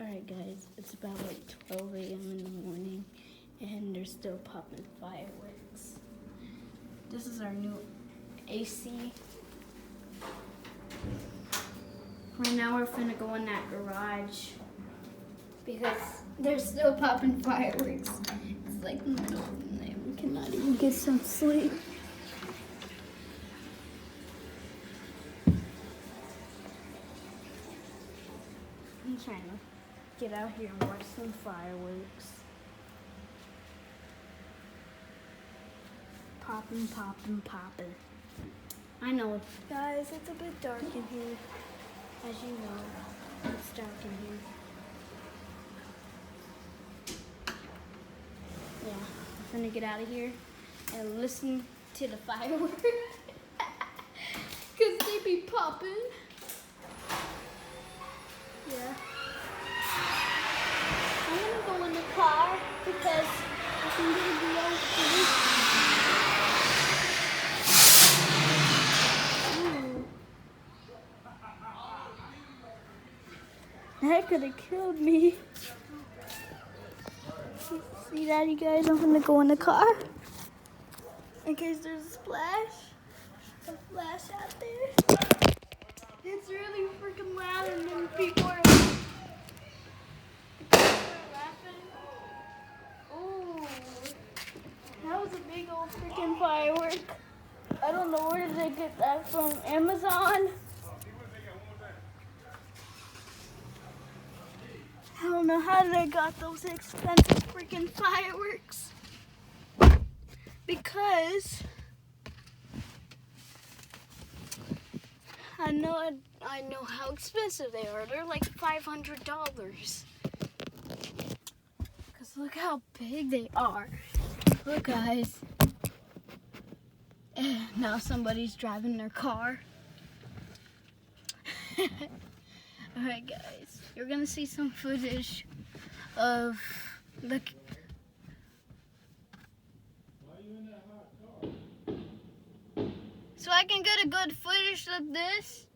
Alright guys, it's about like 12 a.m. in the morning and they're still popping fireworks. This is our new AC. Right now we're finna go in that garage because they're still popping fireworks. It's like the middle of the night, we cannot even get some sleep. I'm trying to get out here and watch some fireworks. Popping, popping, popping. I know, guys, it's a bit dark in here. As you know, it's dark in here. Yeah, I'm gonna get out of here and listen to the fireworks. Cause they be popping. Yeah. I'm gonna go in the car because I think it'll be okay. That could have killed me. See that, you guys? I'm gonna go in the car in case there's a splash out there. It's really freaking loud, and then people are laughing. Ooh, that was a big old freaking firework. I don't know where did they get that from. Amazon? I don't know how they got those expensive freaking fireworks. Because I know how expensive they are. They're like $500. Cause look how big they are. Look, guys. Now somebody's driving their car. Alright guys, you're gonna see some footage of the so I can get a good footage of this.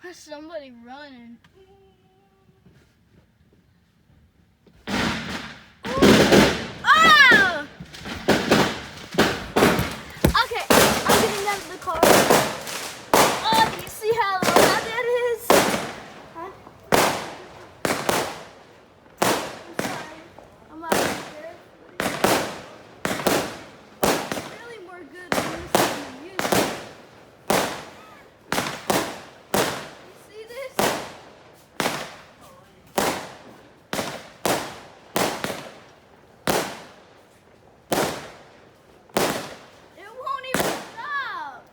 There's somebody running. The car. Oh, do you see how loud that is? Huh? I'm sorry. I'm out of here. It's really more good when you listen to music. You see this? It won't even stop.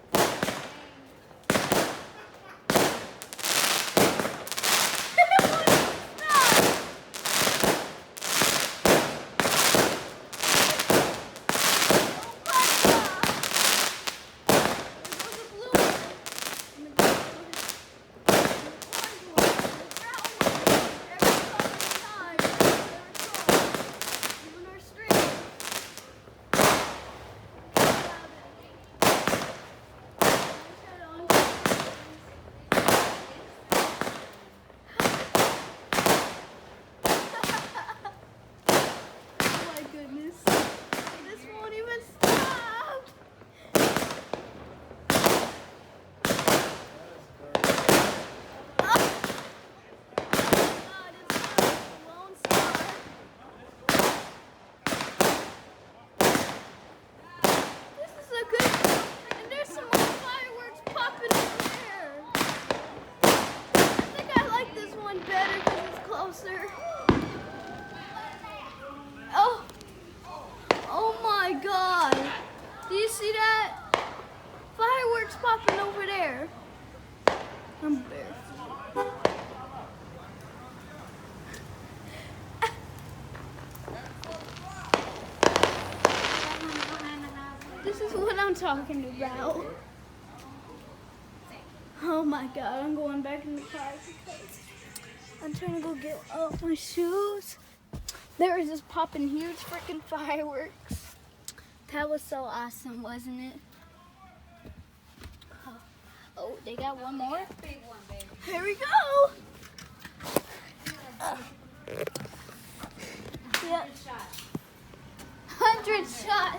Oh my God. Do you see that? Fireworks popping over there. I'm barefoot. This is what I'm talking about. Oh my God, I'm going back in the car because I'm trying to go get off my shoes. They were just popping huge freaking fireworks. That was so awesome, wasn't it? Oh, they got one more. Here we go. Yep. 100 shots.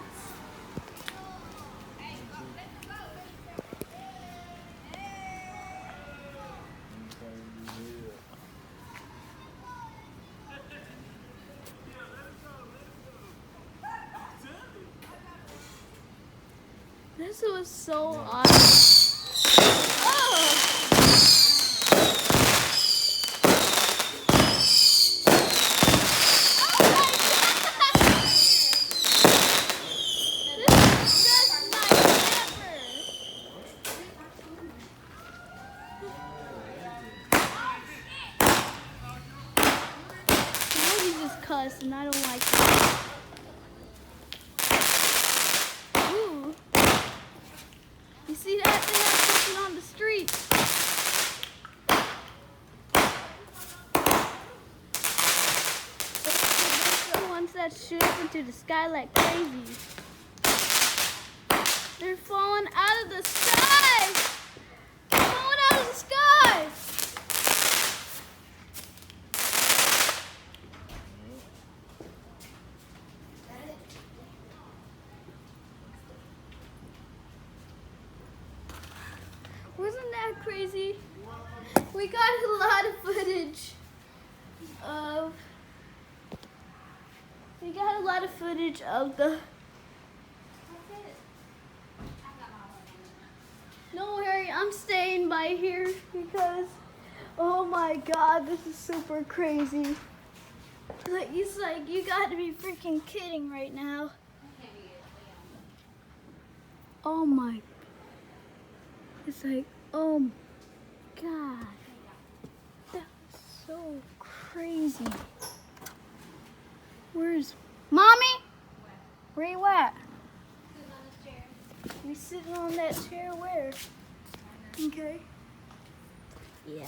This was so awesome. Oh. Cuss and I don't like it. Ooh. You see that? They have something on the street. They're the ones that shoot up into the sky like crazy. They're falling out of the sky! They're falling out of the sky! Wasn't that crazy? We got a lot of footage of the No, Harry, I'm staying by here because oh my god, this is super crazy. Like it's like you gotta be freaking kidding right now. Oh my. It's like, oh my god. That's so crazy. Where's Mommy? Where you at? You sitting on that chair where? Okay. Yeah.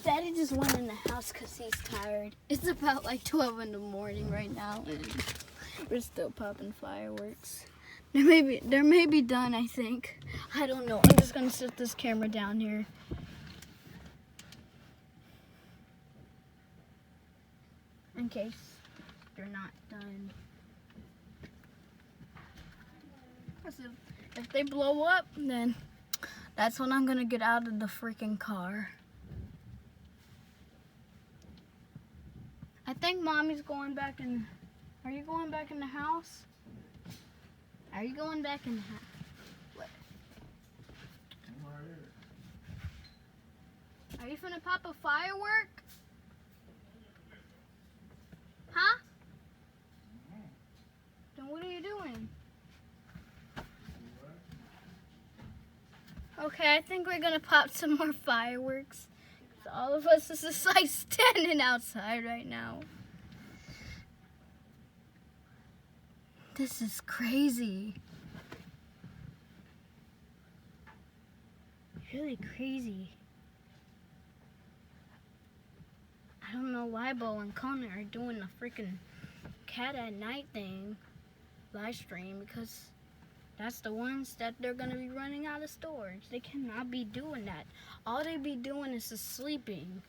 Daddy just went in the house because he's tired. It's about like 12 in the morning right now and we're still popping fireworks. They may be done, I think. I don't know. I'm just gonna set this camera down here. In case they're not done. So if they blow up, then that's when I'm gonna get out of the freaking car. I think Mommy's going back in. Are you going back in the house? Are you going back in the house? What? Are you finna pop a firework? Huh? Then what are you doing? Okay, I think we're gonna pop some more fireworks. All of us is just like standing outside right now. This is crazy. Really crazy. I don't know why Bo and Connor are doing the freaking cat at night thing live stream because that's the ones that they're gonna be running out of storage. They cannot be doing that. All they be doing is just sleeping.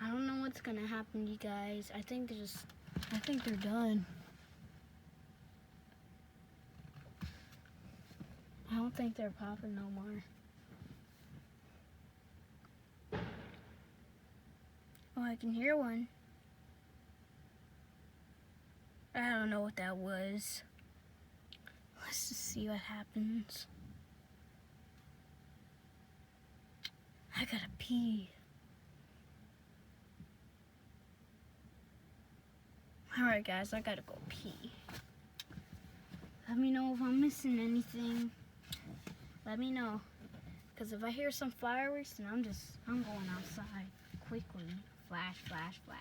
I don't know what's gonna happen, you guys. I think they're done. I don't think they're popping no more. Oh, I can hear one. I don't know what that was. Let's just see what happens. I gotta pee. Alright guys, I gotta go pee. Let me know if I'm missing anything. Let me know. Because if I hear some fireworks, then I'm going outside quickly. Flash, flash, flash.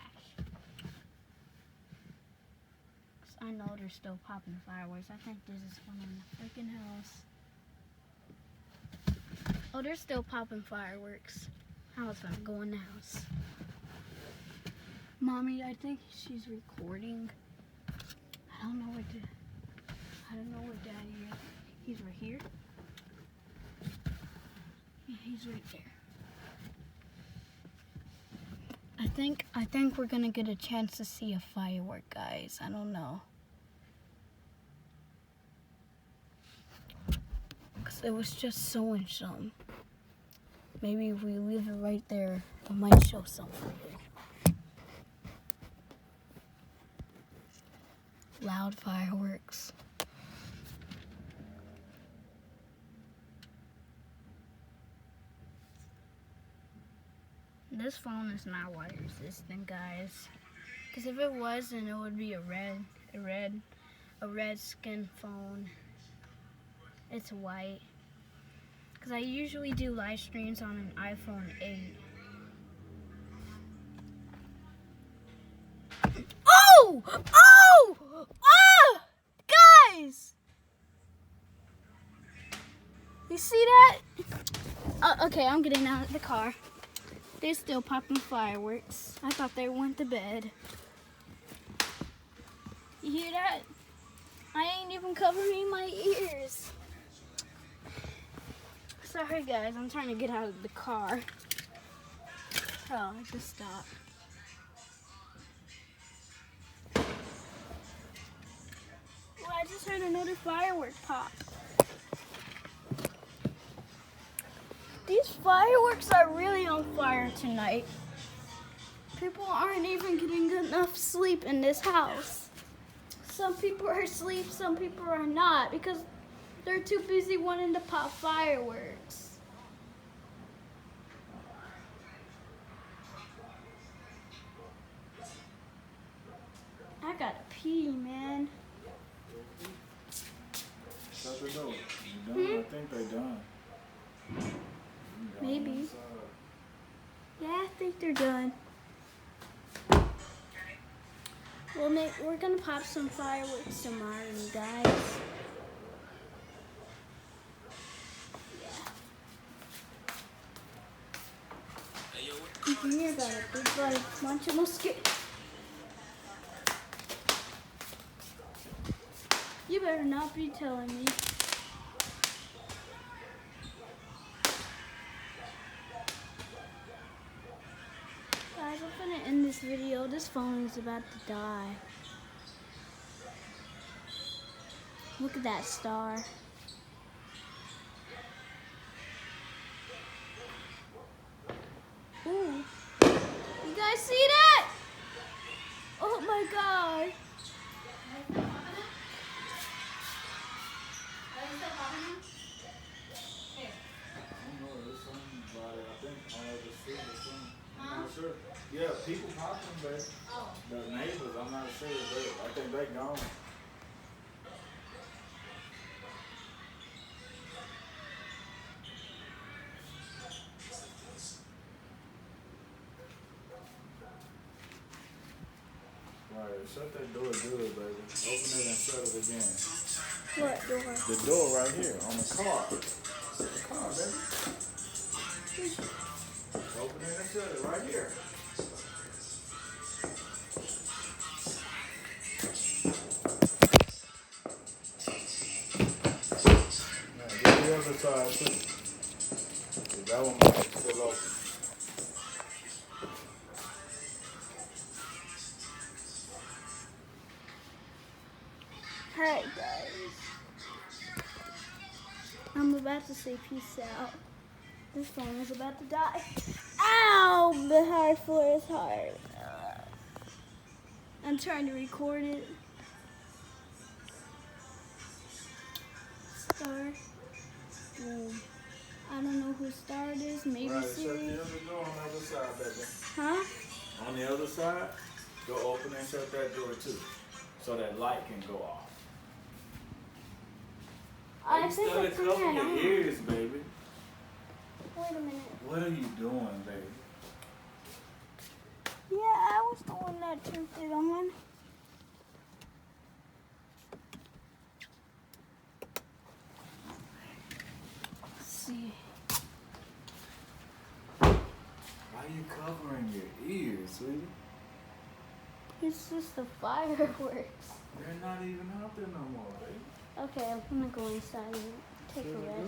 I know they're still popping fireworks. I think there's this one in the freaking house. Oh, they're still popping fireworks. I was gonna go in the house. Mommy, I think she's recording. I don't know where Daddy is. He's right here. Yeah, he's right there. I think we're gonna get a chance to see a firework, guys. I don't know. Cause it was just so and some. Maybe if we leave it right there, it might show something. Loud fireworks. This phone is not wire resistant, guys. Because if it was, then it would be a red skin phone. It's white. Because I usually do live streams on an iPhone 8. Oh! Oh! Ah! Guys! You see that? Okay, I'm getting out of the car. They're still popping fireworks. I thought they went to bed. You hear that? I ain't even covering my ears. Sorry guys, I'm trying to get out of the car. Oh, I just stopped. Well, I just heard another firework pop. These fireworks are really on fire tonight. People aren't even getting enough sleep in this house. Some people are asleep, some people are not because they're too busy wanting to pop fireworks. I gotta pee, man. Shut the door. You done? I think they done. Maybe. Yeah, I think they're done. Well, we're gonna pop some fireworks tomorrow, you guys. Yeah. You can hear that. There's like a bunch of mosquitoes. You better not be telling me. Guys, I'm gonna end this video. This phone is about to die. Look at that star. Ooh. You guys see that? Oh my God. Sure. Yeah, people popping, but the neighbors, I'm not sure, but I think they gone. Right, shut that door good, baby. Open it and shut it again. What door? The door right here on the car. The car, baby. Open it and shut it right here. The other side too. That one might be still open. Alright guys. I'm about to say peace out. This phone is about to die. Ow! The hard floor is hard. I'm trying to record it. Star. I don't know who Star it is. Maybe Right, Siri. shut the other door on the other side, baby. Huh? On the other side, go open and shut that door too, so that light can go off. I You think started it's turned covering your on. ears, baby. Wait a minute. What are you doing, baby? Yeah, I was the one that turned it on. Let's see. Why are you covering your ears, sweetie? It's just the fireworks. They're not even out there no more, baby. Okay, I'm gonna go inside and take a rest.